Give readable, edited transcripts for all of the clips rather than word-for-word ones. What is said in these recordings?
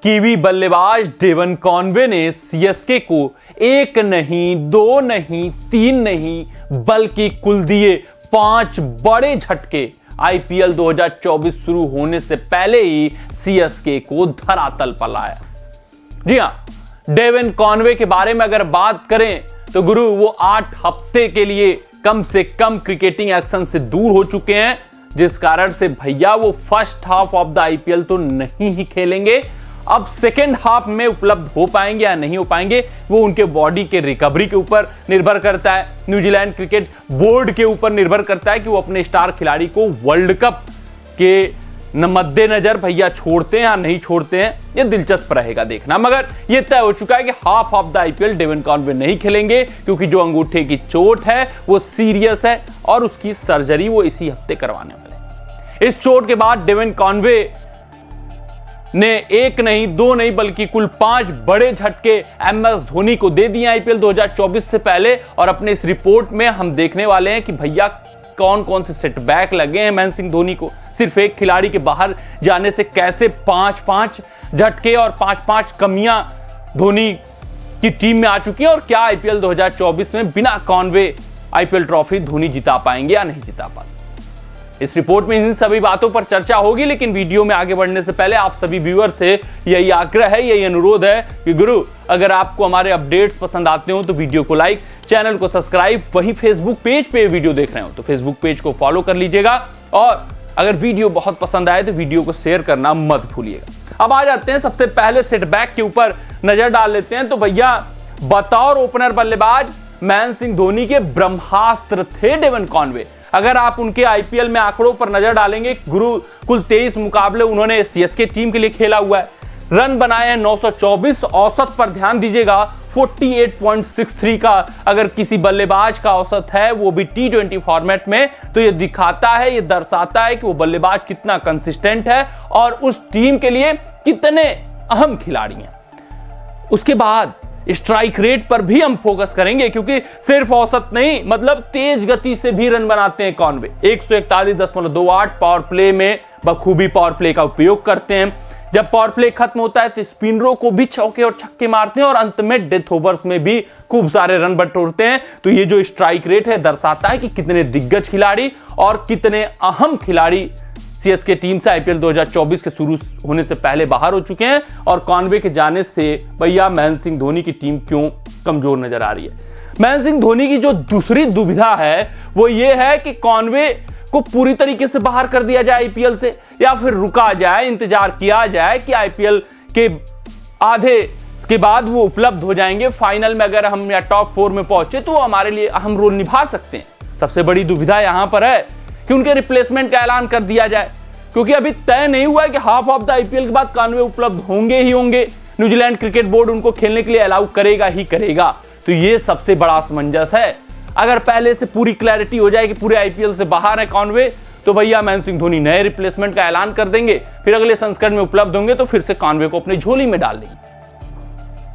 Kiwi बल्लेबाज Devon Conway ने CSK को 1 नहीं 2 नहीं 3 नहीं बल्कि कुल दिए 5 बड़े झटके आईपीएल 2024 शुरू होने से पहले ही सीएसके को धरातल पर लाया। जी हां, डेवन कॉनवे के बारे में अगर बात करें तो गुरु वो 8 हफ्ते के लिए कम से कम क्रिकेटिंग एक्शन से दूर हो चुके हैं, जिस कारण से भैया वो first half of the IPL तो नहीं ही खेलेंगे। अब सेकेंड हाफ में उपलब्ध हो पाएंगे या नहीं हो पाएंगे वो उनके बॉडी के रिकवरी के ऊपर निर्भर करता है, न्यूजीलैंड क्रिकेट बोर्ड के ऊपर निर्भर करता है कि वो अपने स्टार खिलाड़ी को वर्ल्ड कप के मद्देनजर भैया छोड़ते हैं या नहीं छोड़ते हैं, ये दिलचस्प रहेगा देखना। मगर ये तय हो चुका है कि half of the IPL Devon Conway नहीं खेलेंगे, क्योंकि जो अंगूठे की चोट है वो सीरियस है और उसकी सर्जरी वो इसी हफ्ते करवाने वाले। इस चोट के बाद डेवन कॉनवे ने 1 नहीं 2 नहीं बल्कि कुल 5 बड़े झटके एमएस धोनी को दे दिए आईपीएल 2024 से पहले। और अपने इस रिपोर्ट में हम देखने वाले हैं कि भैया कौन कौन से सेटबैक लगे हैं महेंद्र सिंह धोनी को, सिर्फ एक खिलाड़ी के बाहर जाने से कैसे 5-5 झटके और 5-5 कमियां धोनी की टीम में आ चुकी है, और क्या आईपीएल 2024 में बिना कॉनवे आईपीएल ट्रॉफी धोनी जिता पाएंगे या नहीं जिता पाएंगे। इस रिपोर्ट में इन सभी बातों पर चर्चा होगी, लेकिन वीडियो में आगे बढ़ने से पहले आप सभी व्यूअर से यही आग्रह है, यही अनुरोध है कि गुरु अगर आपको हमारे अपडेट्स पसंद आते हो तो वीडियो को लाइक, चैनल को सब्सक्राइब, वहीं फेसबुक पेज पे वीडियो देख रहे हो तो फेसबुक पेज को फॉलो कर लीजिएगा, और अगर वीडियो बहुत पसंद आए तो वीडियो को शेयर करना मत भूलिएगा। अब आ जाते हैं सबसे पहले सेटबैक के ऊपर नजर डाल लेते हैं। तो भैया बतौर ओपनर बल्लेबाज महेंद्र सिंह धोनी के ब्रह्मास्त्र थे डेवन कॉनवे। अगर आप उनके आईपीएल में आंकड़ों पर नजर डालेंगे, गुरु कुल 23 मुकाबले उन्होंने सीएसके टीम के लिए खेला हुआ है, रन बनाए हैं 924, औसत पर ध्यान दीजिएगा 48.63 का अगर किसी बल्लेबाज का औसत है वो भी टी20 फॉर्मेट में, तो ये दिखाता है, ये दर्शाता है कि वो बल्लेबाज कितना कंसिस्टेंट है और उस टीम के लिए कितने अहम खिलाड़ी हैं। उसके बाद स्ट्राइक रेट पर भी हम फोकस करेंगे, क्योंकि सिर्फ औसत नहीं मतलब तेज गति से भी रन बनाते हैं कॉनवे। 141.28 पावर प्ले में बखूबी पावर प्ले का उपयोग करते हैं। जब पावर प्ले खत्म होता है तो स्पिनरों को भी चौके और छक्के मारते हैं और अंत में डेथ ओवर्स में भी खूब सारे रन बटोरते हैं। तो ये जो स्ट्राइक रेट है दर्शाता है कि कितने दिग्गज खिलाड़ी और कितने अहम खिलाड़ी सीएसके टीम से आईपीएल 2024 के शुरू होने से पहले बाहर हो चुके हैं, और कॉनवे के जाने से भैया महेंद्र सिंह धोनी की टीम क्यों कमजोर नजर आ रही है। महेंद्र सिंह धोनी की जो दूसरी दुविधा है वो ये है कि कॉनवे को पूरी तरीके से बाहर कर दिया जाए आईपीएल से, या फिर रुका जाए, इंतजार किया जाए कि आईपीएल के आधे के बाद वो उपलब्ध हो जाएंगे, फाइनल में अगर हम या टॉप 4 में पहुंचे तो वो हमारे लिए अहम रोल निभा सकते हैं। सबसे बड़ी दुविधा यहां पर है कि उनके रिप्लेसमेंट का ऐलान कर दिया जाए, क्योंकि अभी तय नहीं हुआ है कि हाफ ऑफ द आईपीएल के बाद कॉनवे उपलब्ध होंगे ही होंगे। न्यूजीलैंड क्रिकेट बोर्ड उनको खेलने के लिए अलाउ करेगा ही करेगा, तो ये सबसे बड़ा असमंजस है। अगर पहले से पूरी क्लैरिटी हो जाए कि पूरे आईपीएल से बाहर है कॉनवे, तो भैया महेंद्र सिंह धोनी नए रिप्लेसमेंट का ऐलान कर देंगे, फिर अगले संस्करण में उपलब्ध होंगे तो फिर से कॉनवे को अपनी झोली में डाल देंगे।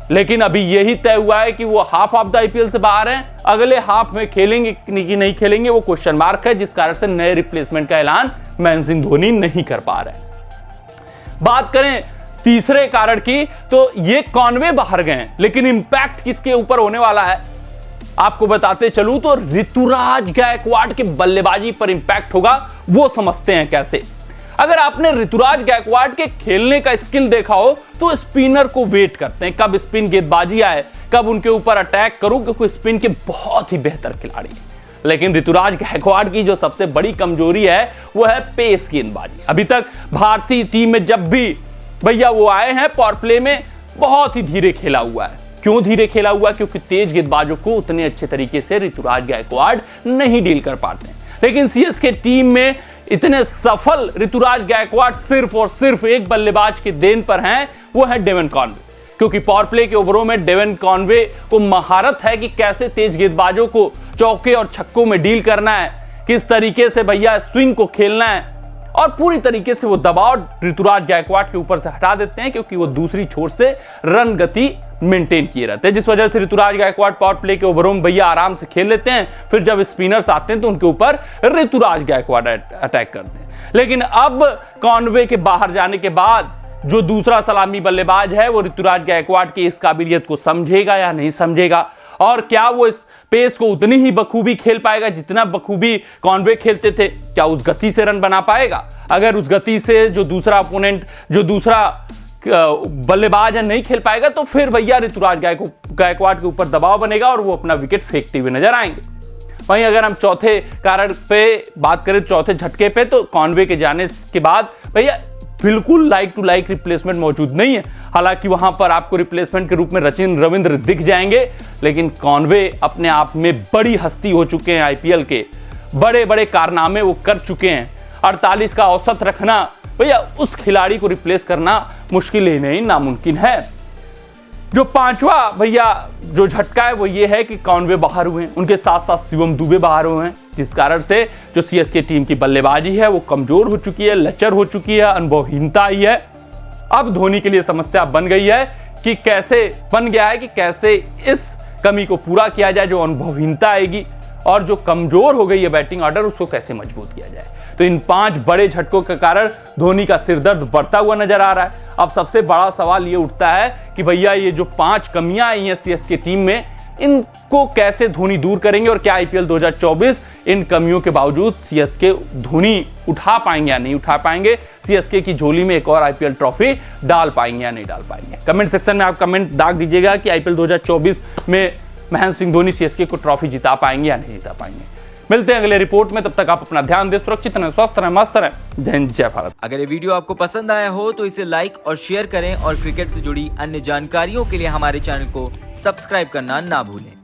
लेकिन अभी यही तय हुआ है कि वो हाफ ऑफ द आईपीएल से बाहर हैं, अगले हाफ में खेलेंगे कि नहीं खेलेंगे वो क्वेश्चन मार्क है, जिस कारण से नए रिप्लेसमेंट का ऐलान महेंद्र सिंह धोनी नहीं कर पा रहे। बात करें तीसरे कारण की, तो ये कॉनवे बाहर गए हैं, लेकिन इंपैक्ट किसके ऊपर होने वाला है आपको बताते चलूं तो ऋतुराज गायकवाड़ के बल्लेबाजी पर इंपैक्ट होगा। वो समझते हैं कैसे। अगर आपने ऋतुराज गायकवाड़ के खेलने का स्किल देखा हो तो स्पिनर को वेट करते हैं कब स्पिन गेंदबाजी आए, कब उनके ऊपर अटैक करूं, क्योंकि स्पिन के बहुत ही बेहतर खिलाड़ी हैं। लेकिन ऋतुराज गायकवाड़ की जो सबसे बड़ी कमजोरी है वो है पेस गेंदबाजी। अभी तक भारतीय टीम में जब भी भैया वो आए हैं पावर प्ले में बहुत ही धीरे खेला हुआ है। क्यों धीरे खेला हुआ? क्योंकि तेज गेंदबाजों को उतने अच्छे तरीके से ऋतुराज गायकवाड़ नहीं डील कर पाते हैं। लेकिन सीएसके टीम में इतने सफल ऋतुराज गायकवाड़ सिर्फ और सिर्फ एक बल्लेबाज के देन पर हैं, वो है डेवन कॉनवे। क्योंकि पावर प्ले के ओवरों में डेवन कॉनवे को महारत है कि कैसे तेज गेंदबाजों को चौके और छक्कों में डील करना है, किस तरीके से भैया स्विंग को खेलना है, और पूरी तरीके से वो दबाव ऋतुराज गायकवाड़ के ऊपर से हटा देते हैं, क्योंकि वो दूसरी छोर से रन गति मेंटेन किए रहते हैं, जिस वजह से ऋतुराज गायकवाड़ पावर प्ले के ओवरों में भैया आराम से खेल लेते हैं। फिर जब स्पिनर्स आते हैं तो उनके ऊपर ऋतुराज गायकवाड़ अटैक करते हैं। लेकिन अब कॉनवे के बाहर जाने के बाद जो दूसरा सलामी बल्लेबाज है वो ऋतुराज गायकवाड़ की इस काबिलियत को समझेगा या नहीं समझेगा, और क्या वो इस पेस को उतनी ही बखूबी खेल पाएगा जितना बखूबी कॉनवे खेलते थे? क्या उस गति से रन बना पाएगा? अगर उस गति से जो दूसरा अपोनेंट, जो दूसरा बल्लेबाज है नहीं खेल पाएगा, तो फिर भैया ऋतुराज गायकवाड़ के ऊपर दबाव बनेगा और वो अपना विकेट फेंकते हुए नजर आएंगे। वहीं अगर हम चौथे कारण पे बात करें, चौथे झटके पे, तो कॉनवे के जाने के बाद भैया बिल्कुल लाइक टू लाइक रिप्लेसमेंट मौजूद नहीं है। हालांकि वहां पर आपको रिप्लेसमेंट के रूप में सचिन रविंद्र दिख जाएंगे, लेकिन कॉनवे अपने आप में बड़ी हस्ती हो चुके हैं, आईपीएल के बड़े बड़े कारनामे वो कर चुके हैं। 48 का औसत रखना भैया, उस खिलाड़ी को रिप्लेस करना मुश्किल ही नहीं, नामुमकिन है। जो पांचवा भैया जो झटका है वो ये है कि कॉनवे बाहर हुए हैं, उनके साथ साथ शिवम दुबे बाहर हुए हैं, जिस कारण से जो सीएसके टीम की बल्लेबाजी है वो कमजोर हो चुकी है, लचर हो चुकी है, अनुभवहीनता आई है। अब धोनी के लिए समस्या बन गई है कि कैसे इस कमी को पूरा किया जाए, जो अनुभवहीनता आएगी, और जो कमजोर हो गई है बैटिंग ऑर्डर उसको कैसे मजबूत किया जाए। तो इन 5 बड़े झटकों के कारण धोनी का सिरदर्द बढ़ता हुआ नजर आ रहा है। अब सबसे बड़ा सवाल ये उठता है कि भैया ये जो 5 कमियां आई हैं सीएसके टीम में, इनको कैसे धोनी दूर करेंगे, और क्या आईपीएल 2024 इन कमियों के बावजूद सीएसके धोनी उठा पाएंगे या नहीं उठा पाएंगे, सीएसके की झोली में एक और आईपीएल ट्रॉफी डाल पाएंगे या नहीं डाल पाएंगे। कमेंट सेक्शन में आप कमेंट दाग दीजिएगा कि आईपीएल 2024 में महेंद्र सिंह धोनी सीएसके को ट्रॉफी जिता पाएंगे या नहीं जिता पाएंगे। मिलते हैं अगले रिपोर्ट में, तब तक आप अपना ध्यान दें, सुरक्षित रहें, स्वस्थ रहें, मस्त रहें। जय हिंद, जय भारत। अगर ये वीडियो आपको पसंद आया हो तो इसे लाइक और शेयर करें, और क्रिकेट से जुड़ी अन्य जानकारियों के लिए हमारे चैनल को सब्सक्राइब करना ना भूलें।